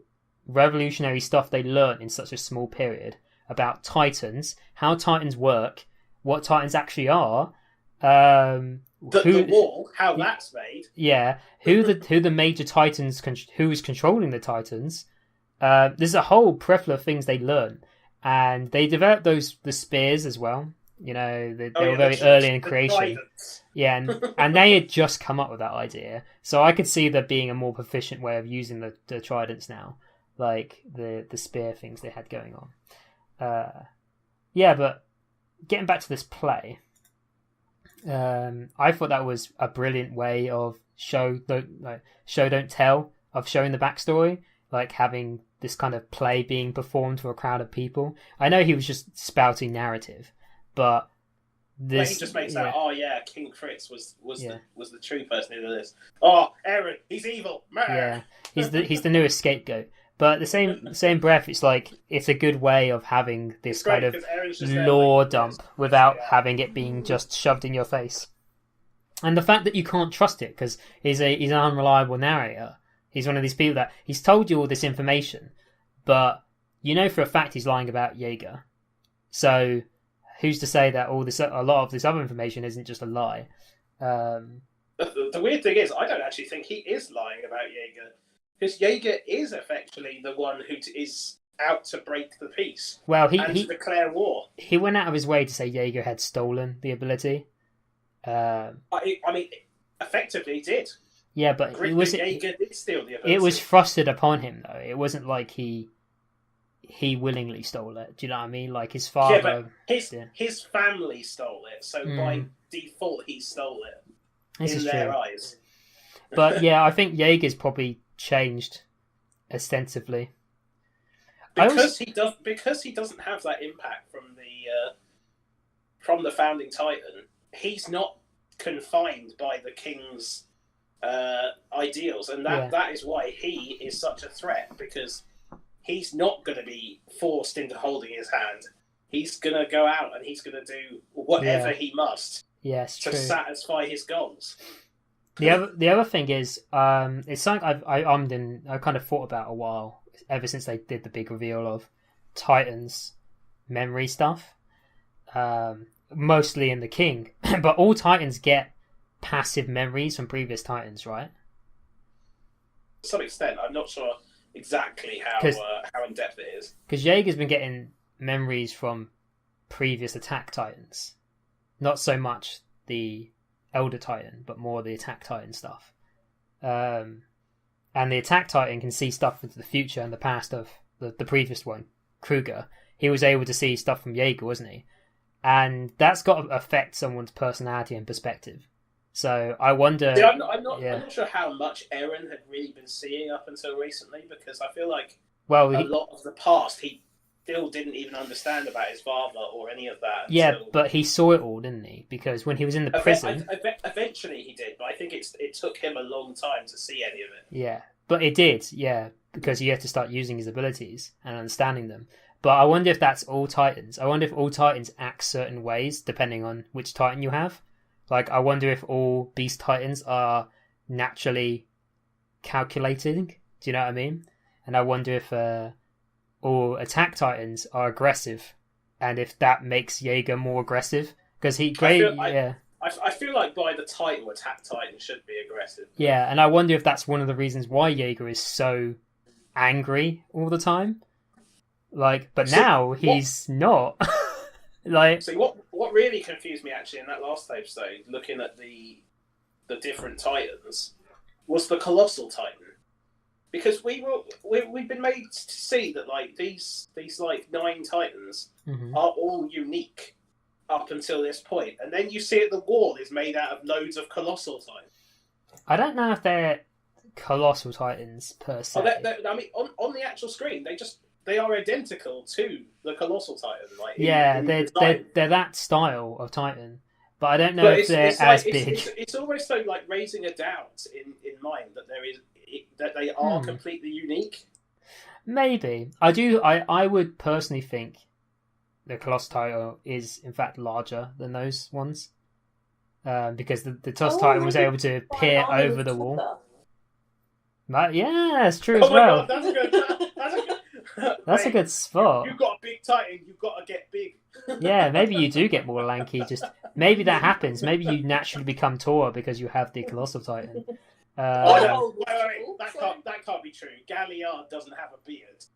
revolutionary stuff they learned in such a small period about Titans, how Titans work, what Titans actually are, the wall, how that's made. Yeah, who the major Titans, who is controlling the Titans. There's a whole plethora of things they learn, and they developed the spears as well. They were very early in creation. Yeah, and they had just come up with that idea, so I could see there being a more proficient way of using the tridents now, like the spear things they had going on. But getting back to this play, I thought that was a brilliant way of show don't tell, of showing the backstory, like having this kind of play being performed to a crowd of people. I know he was just spouting narrative, but this he just makes that. Oh yeah, King Fritz was the true person who did this. Oh, Aaron, he's evil. Yeah, he's the newest scapegoat. But the same breath, it's like it's a good way of having this kind of lore dump without having it being just shoved in your face. And the fact that you can't trust it because he's an unreliable narrator. He's one of these people that he's told you all this information, but you know for a fact he's lying about Jaeger. So who's to say that a lot of this other information isn't just a lie? The weird thing is, I don't actually think he is lying about Jaeger. Because Jaeger is effectively the one who is out to break the peace. Well, he declare war. He went out of his way to say Jaeger had stolen the ability. I mean, effectively, he did. Yeah, but Jaeger did steal the ability. It was thrusted upon him, though. It wasn't like he willingly stole it. Do you know what I mean? Like his father. Yeah, but his family stole it, so by default, he stole it in their eyes. But yeah, I think Jaeger's probably changed ostensibly because he doesn't have that impact from the founding Titan. He's not confined by the king's ideals, and that is why he is such a threat, because he's not going to be forced into holding his hand. He's going to go out and he's going to do whatever he must to satisfy his goals. The other thing is, it's something I kind of thought about a while, ever since they did the big reveal of Titans memory stuff, mostly in the King, but all Titans get passive memories from previous Titans, right? To some extent, I'm not sure exactly how in depth it is. Because Jaeger's been getting memories from previous Attack Titans, not so much the Elder Titan, but more the Attack Titan stuff. And the Attack Titan can see stuff into the future and the past of the previous one, Kruger. He was able to see stuff from Jaeger, wasn't he? And that's got to affect someone's personality and perspective. So I wonder. See, I'm not sure how much Eren had really been seeing up until recently, because I feel like a lot of the past he still didn't even understand about his father or any of that. Yeah, but he saw it all, didn't he? Because when he was in the prison, eventually he did. But I think it took him a long time to see any of it. Yeah, but it did. Yeah, because he had to start using his abilities and understanding them. But I wonder if that's all Titans. I wonder if all Titans act certain ways depending on which Titan you have. Like, I wonder if all Beast Titans are naturally calculating. Do you know what I mean? And I wonder if all Attack Titans are aggressive, and if that makes Jaeger more aggressive. Because I feel like by the title, Attack Titan should be aggressive. Yeah, and I wonder if that's one of the reasons why Jaeger is so angry all the time. Like, but now he's not. Like, see, what really confused me actually in that last episode, looking at the different Titans, was the Colossal Titan, because we've been made to see that like these like 9 Titans are all unique up until this point, and then you see it, the wall is made out of loads of Colossal Titans. I don't know if they're Colossal Titans per se. I mean, on the actual screen, they are identical to the Colossal Titan. Like, they're that style of Titan, but I don't know if they're as big. It's almost so like raising a doubt in mind that that they are completely unique. Maybe I would personally think the Colossal Titan is in fact larger than those ones, because the Tusk Titan was able to peer over the wall. But yeah, it's true as well. God, that's good. That's a good spot. You've got a big Titan, you've got to get big. Yeah, maybe you do get more lanky. Just maybe that happens. Maybe you naturally become taller because you have the Colossal Titan. Wait, that can't be true. Galliard doesn't have a beard.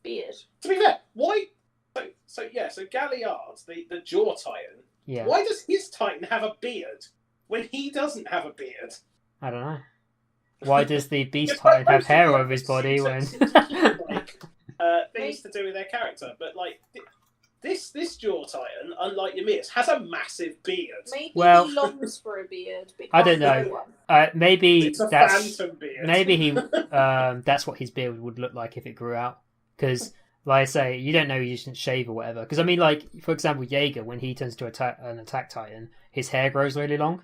Beard. To be fair, why? So Galliard, the Jaw Titan. Yeah. Why does his Titan have a beard when he doesn't have a beard? I don't know. Why does the Beast Titan have hair over his body when? Things to do with their character, but like this Jaw Titan, unlike Ymir, has a massive beard. Maybe he longs for a beard. I don't know. Maybe it's a that's phantom beard. Maybe he. That's what his beard would look like if it grew out. Because, like I say, you don't know you shouldn't shave or whatever. Because I mean, like for example, Jaeger, when he turns to an Attack Titan, his hair grows really long,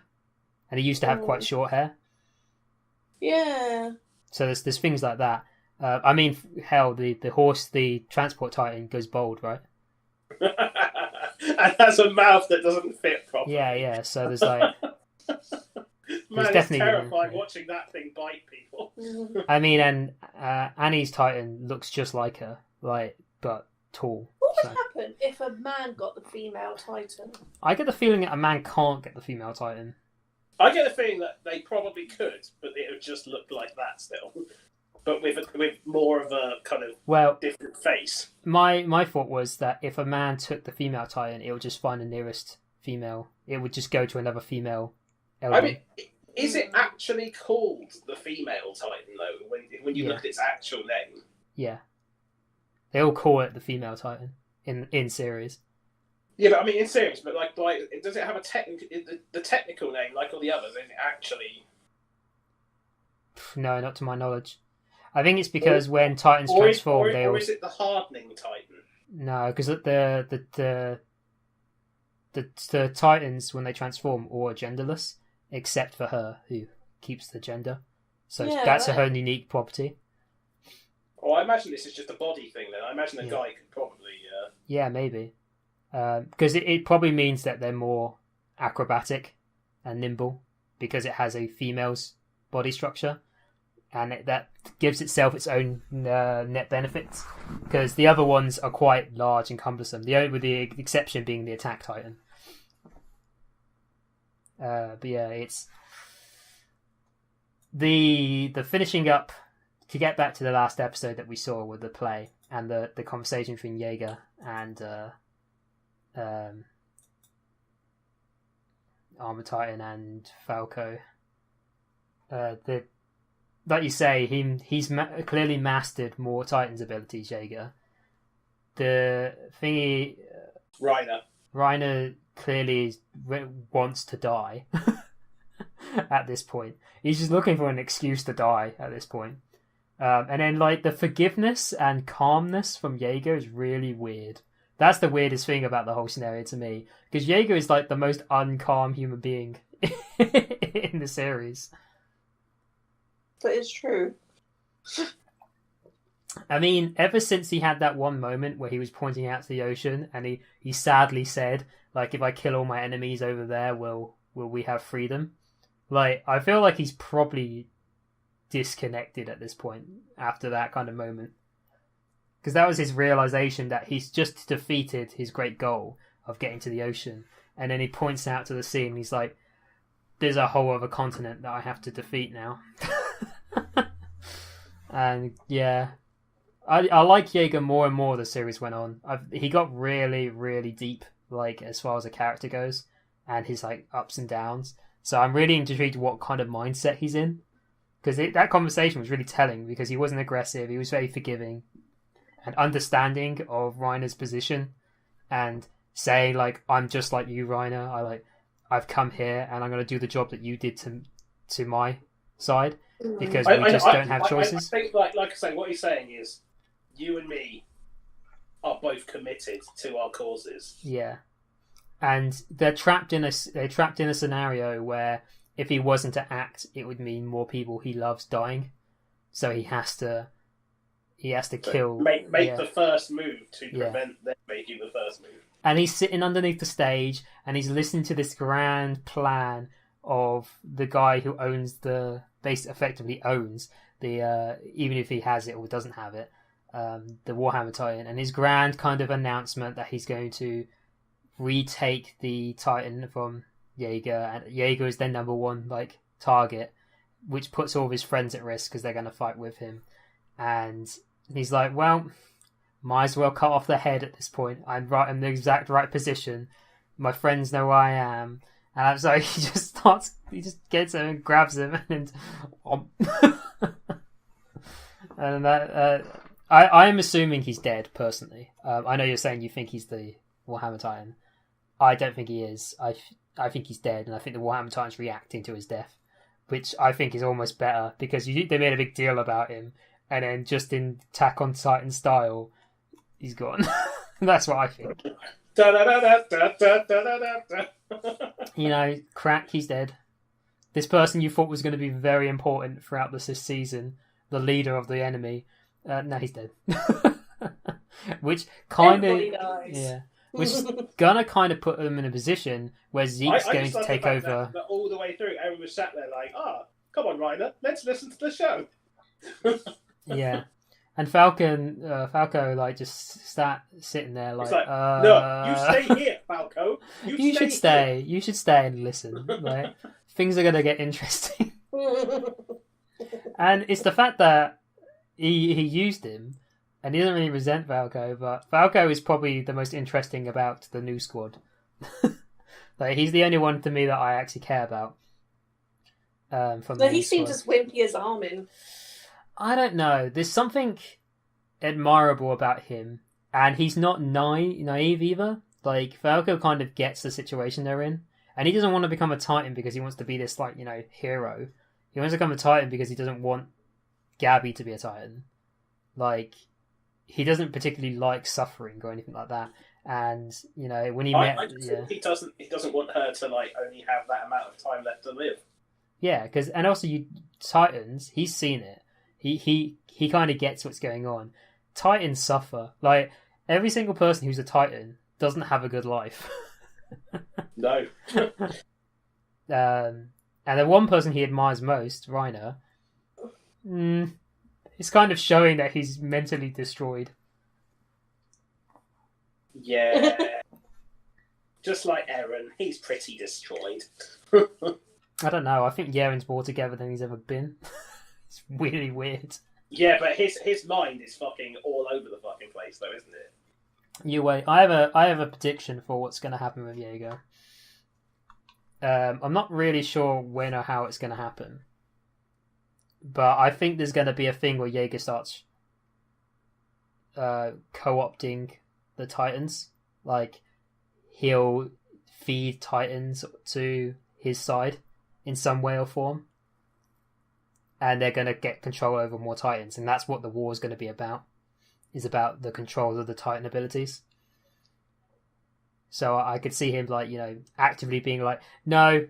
and he used to have quite short hair. Yeah. So there's things like that. I mean, hell, the horse, the Transport Titan goes bald, right? And has a mouth that doesn't fit properly. Yeah. So there's like, man, it's terrifying watching that thing bite people. I mean, and Annie's Titan looks just like her, like, but tall. What would happen if a man got the female Titan? I get the feeling that a man can't get the female Titan. I get the feeling that they probably could, but it would just look like that still. But with more of a kind of different face. My thought was that if a man took the female Titan, it would just find the nearest female. It would just go to another female element. I mean, is it actually called the female Titan, though, when you look at its actual name? Yeah. They all call it the female Titan in series. Yeah, but I mean in series, but like does it have the technical name like all the others? Is it actually? No, not to my knowledge. I think it's because when Titans transform, or is it the hardening Titan? No, because the Titans when they transform all are genderless, except for her who keeps the gender. So that's her unique property. Oh, I imagine this is just a body thing then. I imagine a guy could probably. Yeah, maybe. Because it probably means that they're more acrobatic and nimble because it has a female's body structure, and that gives itself its own net benefits. Because the other ones are quite large and cumbersome. With the exception being the Attack Titan. But yeah, it's the finishing up to get back to the last episode that we saw with the play and the conversation between Jaeger and Armor Titan and Falco, like you say, he's clearly mastered more Titan's abilities, Jaeger. The thingy, Reiner clearly wants to die at this point. He's just looking for an excuse to die at this point. And then, like, the forgiveness and calmness from Jaeger is really weird. That's the weirdest thing about the whole scenario to me. Because Jaeger is, like, the most uncalm human being in the series. That is true. I mean, ever since he had that one moment where he was pointing out to the ocean and he sadly said, like, if I kill all my enemies over there, will we have freedom? Like, I feel like he's probably disconnected at this point after that kind of moment. Because that was his realization that he's just defeated his great goal of getting to the ocean. And then he points out to the sea and he's like, there's a whole other continent that I have to defeat now. And yeah, I like Jaeger more and more as the series went on. He got really, really deep, like, as far as a character goes, and his, like, ups and downs. So I'm really intrigued what kind of mindset he's in. Because that conversation was really telling, because he wasn't aggressive, he was very forgiving and understanding of Reiner's position, and saying, like, I'm just like you, Reiner. I've come here and I'm going to do the job that you did to my side, because we just don't have choices. I think, like I say, what he's saying is, you and me are both committed to our causes. Yeah, and they're trapped in a scenario where if he wasn't to act, it would mean more people he loves dying. So he has to kill. Make the first move to prevent them making the first move. And he's sitting underneath the stage and he's listening to this grand plan of the guy who effectively owns the, even if he has it or doesn't have it, the Warhammer Titan, and his grand kind of announcement that he's going to retake the Titan from Jaeger, and Jaeger is their number one, like, target, which puts all of his friends at risk because they're going to fight with him. And he's like, well, might as well cut off the head at this point. I'm right in the exact right position. My friends know who I am. And so he just gets him and grabs him and and that I am assuming he's dead, personally. I know you're saying you think he's the Warhammer Titan. I don't think he is. I think he's dead, and I think the Warhammer Titan's reacting to his death, which I think is almost better, because they made a big deal about him, and then just in Attack on Titan style, he's gone. That's what I think. You know, crack, he's dead. This person you thought was going to be very important throughout this season, the leader of the enemy, no, he's dead. Which kind of, yeah, which is gonna kind of put them in a position where Zeke's going to take over. That all the way through, everyone was sat there like, come on, Reiner, let's listen to the show. Yeah. And Falco, like, just sitting there, like, no, you stay here, Falco. You should stay. You should stay and listen. Like, things are gonna get interesting. And it's the fact that he used him, and he doesn't really resent Falco, but Falco is probably the most interesting about the new squad. Like, he's the only one to me that I actually care about. He seems as wimpy as Armin. I don't know. There's something admirable about him, and he's not naive either. Like, Falco kind of gets the situation they're in, and he doesn't want to become a Titan because he wants to be this, like, hero. He wants to become a Titan because he doesn't want Gabby to be a Titan. Like, he doesn't particularly like suffering or anything like that. And when he he doesn't want her to, like, only have that amount of time left to live. Yeah, and also you Titans, he's seen it. He kind of gets what's going on. Titans suffer. Like, every single person who's a Titan doesn't have a good life. No. And the one person he admires most, Reiner, it's kind of showing that he's mentally destroyed. Yeah. Just like Eren, he's pretty destroyed. I don't know. I think Yeren's more together than he's ever been. It's really weird. Yeah, but his mind is fucking all over the fucking place, though, isn't it? You wait. I have a prediction for what's going to happen with Jaeger. I'm not really sure when or how it's going to happen, but I think there's going to be a thing where Jaeger starts co-opting the Titans. Like, he'll feed Titans to his side in some way or form, and they're going to get control over more Titans, and that's what the war is going to be about. Is about the control of the Titan abilities. So I could see him, like, actively being like, no,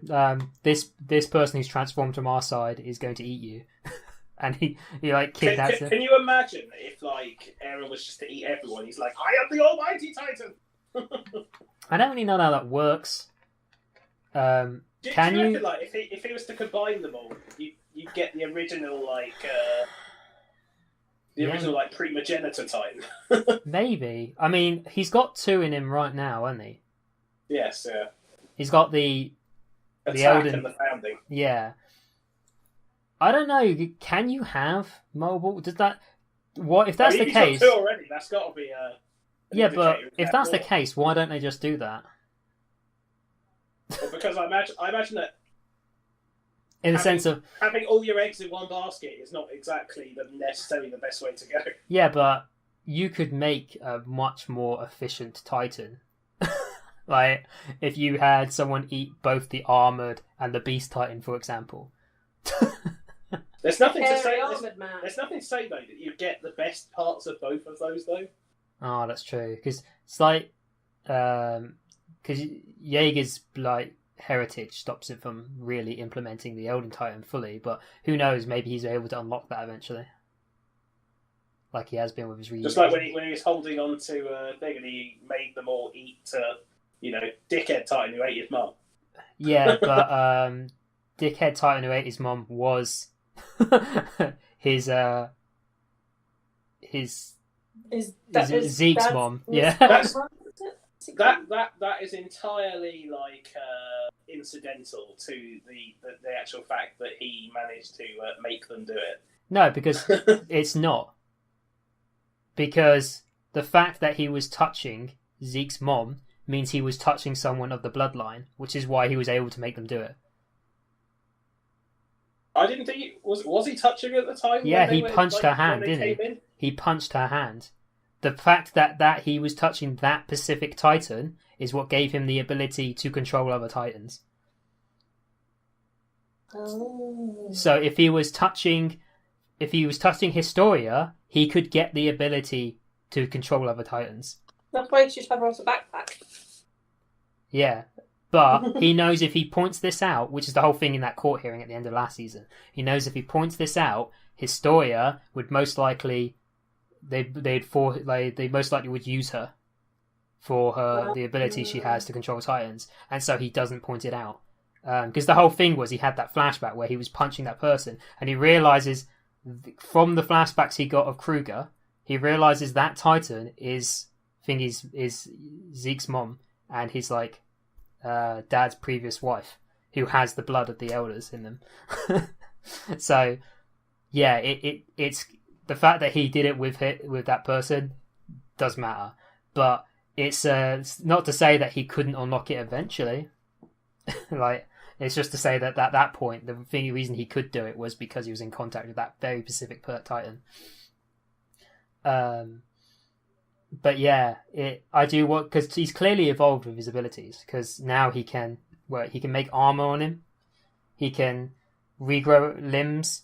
this person who's transformed from our side is going to eat you. And he like kidnaps him. Can you imagine if, like, Eren was just to eat everyone? He's like, I am the almighty Titan! I don't really know how that works. Do you reckon, like, if he was to combine them all, you'd get the original, like... The original, like, Primogenitor Titan. Maybe. I mean, he's got 2 in him right now, hasn't he? Yes, yeah. He's got the Attack and the Founding. Yeah. I don't know. Can you have mobile? Does that... What if that's the case? Got 2 already. That's got to be a... Yeah, but if that's the case, why don't they just do that? Well, because I imagine that... In the sense of... Having all your eggs in one basket is not exactly necessarily the best way to go. Yeah, but you could make a much more efficient Titan. Like, if you had someone eat both the Armoured and the Beast Titan, for example. There's nothing to say... There's nothing to say, though, that you get the best parts of both of those, though. Oh, that's true. Because it's like... Because Jaeger's, like... heritage stops him from really implementing the Elden Titan fully, but who knows, maybe he's able to unlock that eventually, like he has been with his reading. Just like when he was holding on to thing and he made them all eat dickhead Titan who ate his mum. Yeah, but dickhead Titan who ate his mum was his Zeke's mom. Yeah. That is entirely like incidental to the actual fact that he managed to make them do it. No, because it's not. Because the fact that he was touching Zeke's mom means he was touching someone of the bloodline, which is why he was able to make them do it. I didn't think was he touching at the time? Yeah, he punched her hand, didn't he? He punched her hand. The fact that he was touching that Pacific Titan is what gave him the ability to control other Titans. Oh. So if he was touching Historia, he could get the ability to control other Titans. That's why he should have her as a backpack. Yeah, but he knows if he points this out, which is the whole thing in that court hearing at the end of last season, he knows if he points this out, Historia would most likely... They most likely would use her for the ability she has to control Titans, and so he doesn't point it out because the whole thing was he had that flashback where he was punching that person, and he realizes from the flashbacks he got of Kruger, he realizes that Titan is Zeke's mom and his dad's previous wife, who has the blood of the elders in them. So yeah, it's. The fact that he did it with that person does matter, but it's not to say that he couldn't unlock it eventually. It's just to say that at that point, the reason he could do it was because he was in contact with that very specific Titan. But yeah, I do want, because he's clearly evolved with his abilities. Because now he can make armor on him, he can regrow limbs.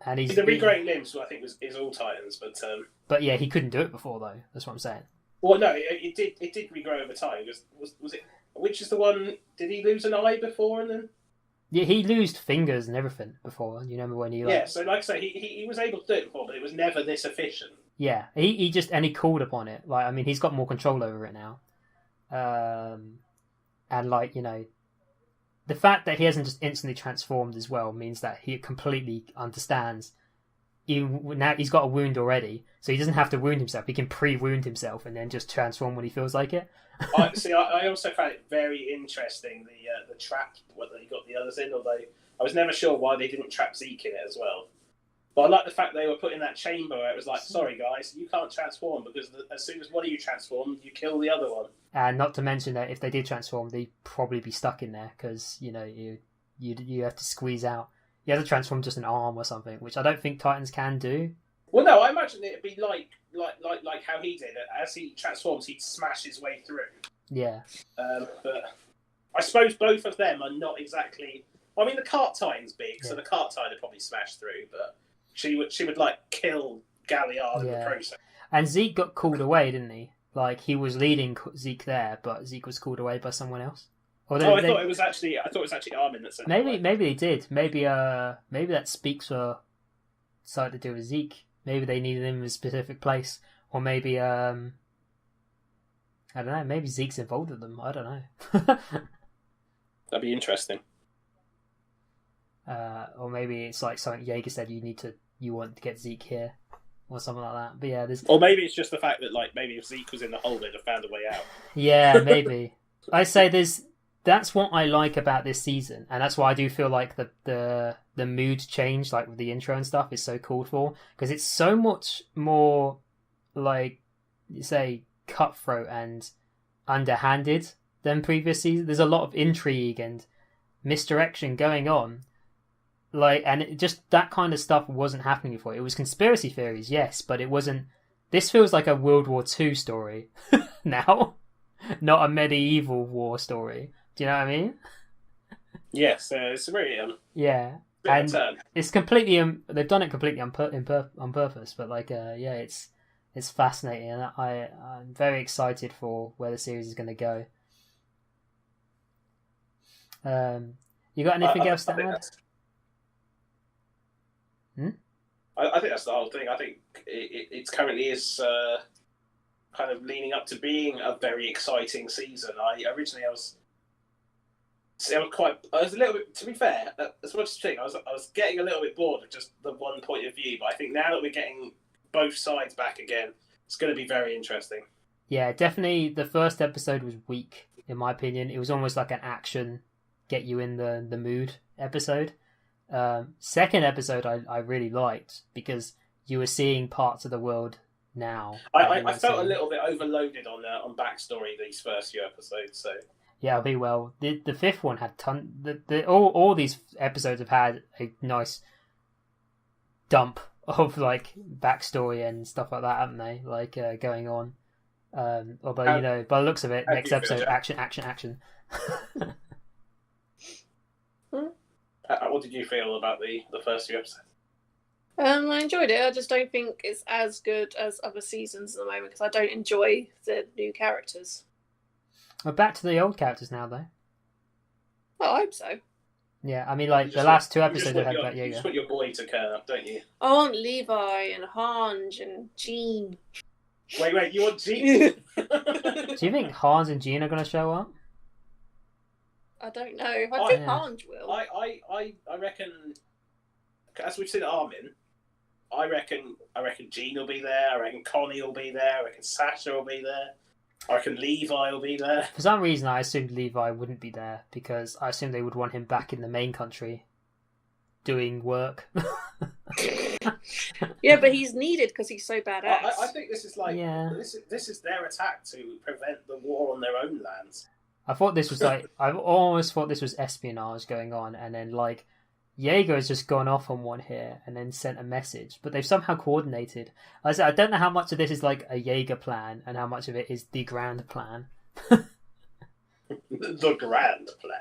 And the regrowing limbs, I think, is all Titans, but yeah, he couldn't do it before though. That's what I'm saying. Well, no, it did regrow over time. Was it? Which is the one? Did he lose an eye before and then? Yeah, he lost fingers and everything before. You remember when he? Yeah, so like I say, he was able to do it before, but it was never this efficient. Yeah, he called upon it. He's got more control over it now, and the fact that he hasn't just instantly transformed as well means that he completely understands. Now he's got a wound already, so he doesn't have to wound himself. He can pre-wound himself and then just transform when he feels like it. I also found it very interesting the trap that he got the others in. Although I was never sure why they didn't trap Zeke in it as well. But I like the fact they were put in that chamber where it was like, sorry guys, you can't transform because as soon as one of you transforms, you kill the other one. And not to mention that if they did transform, they'd probably be stuck in there because you have to squeeze out. You have to transform just an arm or something, which I don't think Titans can do. Well, no, I imagine it'd be like how he did it. As he transforms, he'd smash his way through. Yeah. But I suppose both of them are not exactly. I mean, the cart titan's big, so the cart titan would probably smash through, but she would like kill Galliard in the process. And Zeke got called away, didn't he? Like he was leading Zeke there, but Zeke was called away by someone else. I thought it was actually Armin that said. Maybe they did. Maybe that speaks for something to do with Zeke. Maybe they needed him in a specific place, or maybe I don't know. Maybe Zeke's involved with them. I don't know. That'd be interesting. Or maybe it's like something Jaeger said. You want to get Zeke here, or something like that. But yeah, or maybe it's just the fact that like maybe if Zeke was in the hole, they'd have found a way out. Yeah, maybe. I say that's what I like about this season, and that's why I do feel like the mood change, like with the intro and stuff, is so called for, because it's so much more like, you say, cutthroat and underhanded than previous seasons. There's a lot of intrigue and misdirection going on, like, and just that kind of stuff wasn't happening before. It was conspiracy theories, yes, but it wasn't. This feels like a World War II story now, not a medieval war story. Do you know what I mean? Yes, it's very yeah, and it's completely they've done it completely on purpose. But like, it's fascinating, and I'm very excited for where the series is going to go. You got anything else to add? I think that's the whole thing. I think it currently is kind of leaning up to being a very exciting season. I was a little bit, to be fair, as much as thing, I was getting a little bit bored of just the one point of view, but I think now that we're getting both sides back again, it's going to be very interesting. Yeah, definitely the first episode was weak, in my opinion. It was almost like an action, get you in the mood episode. Second episode I really liked because you were seeing parts of the world now. I felt a little bit overloaded on backstory these first few episodes, so... Yeah, I'll be well. The fifth one had all these episodes have had a nice dump of like backstory and stuff like that, haven't they? Like going on. Although by the looks of it, next episode, action. What did you feel about the first few episodes? I enjoyed it. I just don't think it's as good as other seasons at the moment because I don't enjoy the new characters. We're back to the old characters now, though. Well, I hope so. Yeah, I mean, like, the last two episodes have had that, You just want your boy to turn up, don't you? I want Levi and Hanj and Jean. Wait, you want Jean? Do you think Hans and Jean are going to show up? I don't know. I think Hanj will. I reckon, as we've seen Armin, I reckon Jean will be there, I reckon Connie will be there, I reckon Sasha will be there. I reckon Levi will be there. For some reason, I assumed Levi wouldn't be there because I assumed they would want him back in the main country doing work. Yeah, but he's needed because he's so badass. I think this is like this is their attack to prevent the war on their own lands. I thought this was like I've almost thought this was espionage going on, and then like Jaeger has just gone off on one here and then sent a message, but they've somehow coordinated. I don't know how much of this is like a Jaeger plan and how much of it is the grand plan. The grand plan.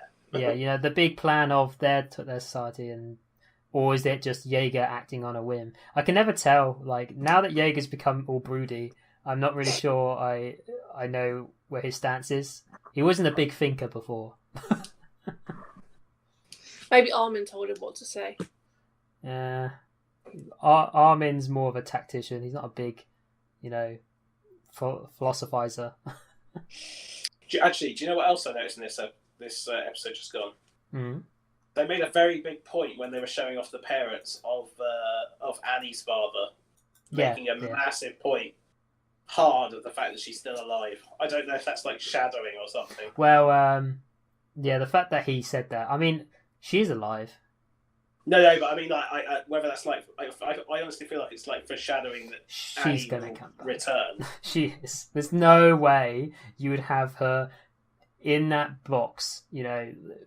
Yeah, the big plan of their society, or is it just Jaeger acting on a whim? I can never tell. Like now that Jaeger's become all broody, I'm not really sure. I know where his stance is. He wasn't a big thinker before. Maybe Armin told him what to say. Yeah. Armin's more of a tactician. He's not a big, philosophizer. Actually, do you know what else I noticed in this episode just gone? Mm-hmm. They made a very big point when they were showing off the parents of Annie's father, making a massive point hard of the fact that she's still alive. I don't know if that's like shadowing or something. Well, the fact that he said that, I mean, she's alive. No, but I mean, whether that's like, I honestly feel like it's like foreshadowing that she's going to come back. Return. She is. There's no way you would have her in that box,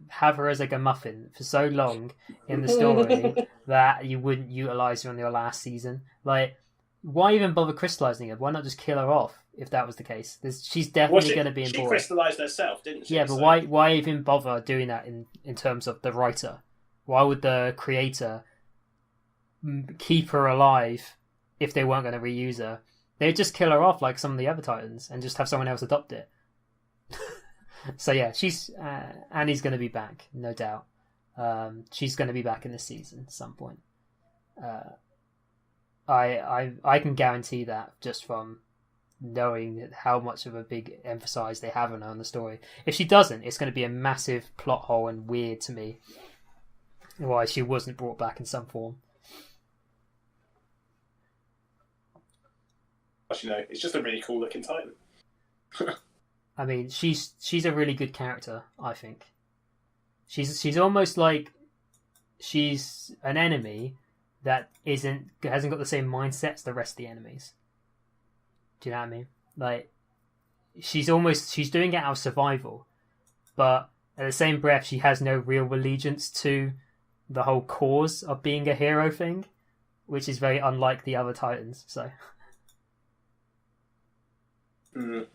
have her as like a muffin for so long in the story that you wouldn't utilize her on your last season. Like, why even bother crystallizing her? Why not just kill her off if that was the case? She's definitely going to be important. She crystallized herself, didn't she? Yeah, but why even bother doing that in terms of the writer? Why would the creator keep her alive if they weren't going to reuse her? They'd just kill her off like some of the other Titans and just have someone else adopt it. So yeah, she's Annie's going to be back, no doubt. She's going to be back in this season at some point. I can guarantee that just from knowing how much of a big emphasis they have on her in the story. If she doesn't, it's going to be a massive plot hole and weird to me why she wasn't brought back in some form. Actually, no, it's just a really cool looking Titan. I mean, she's a really good character, I think. She's almost like she's an enemy that hasn't got the same mindset as the rest of the enemies. Do you know what I mean? Like, she's doing it out of survival, but at the same breath, she has no real allegiance to the whole cause of being a hero thing, which is very unlike the other Titans. So. Mm.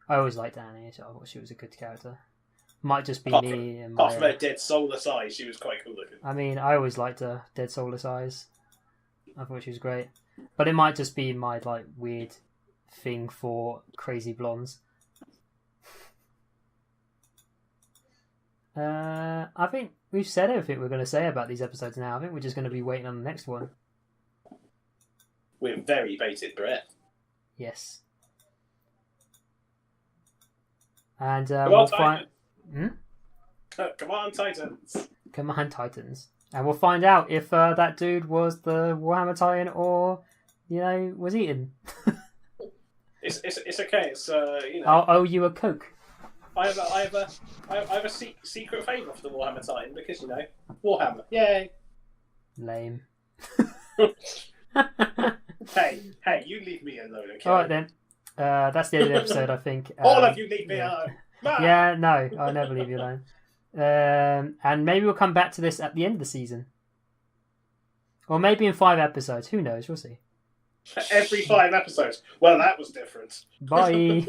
I always liked Annie. I thought she was a good character. Might just be me. Apart from her dead soulless eyes, she was quite cool looking. I mean, I always liked her dead soulless eyes. I thought she was great. But it might just be my like weird thing for crazy blondes. I think we've said everything we're going to say about these episodes now. I think we're just going to be waiting on the next one. With very bated breath. Yes. And we'll find. Come on, Titans! Come on, Titans! And we'll find out if that dude was the Warhammer Titan or, was eaten. It's okay. It's I'll owe you a Coke. I have a secret favour for the Warhammer Titan because Warhammer. Yay! Lame. Hey, you leave me alone, okay? All right then. That's the end of the episode, I think. All of you leave me alone. Yeah, no, I'll never leave you alone. And maybe we'll come back to this at the end of the season, or maybe in 5 episodes. Who knows? We'll see. Every 5 episodes. Well, that was different. Bye.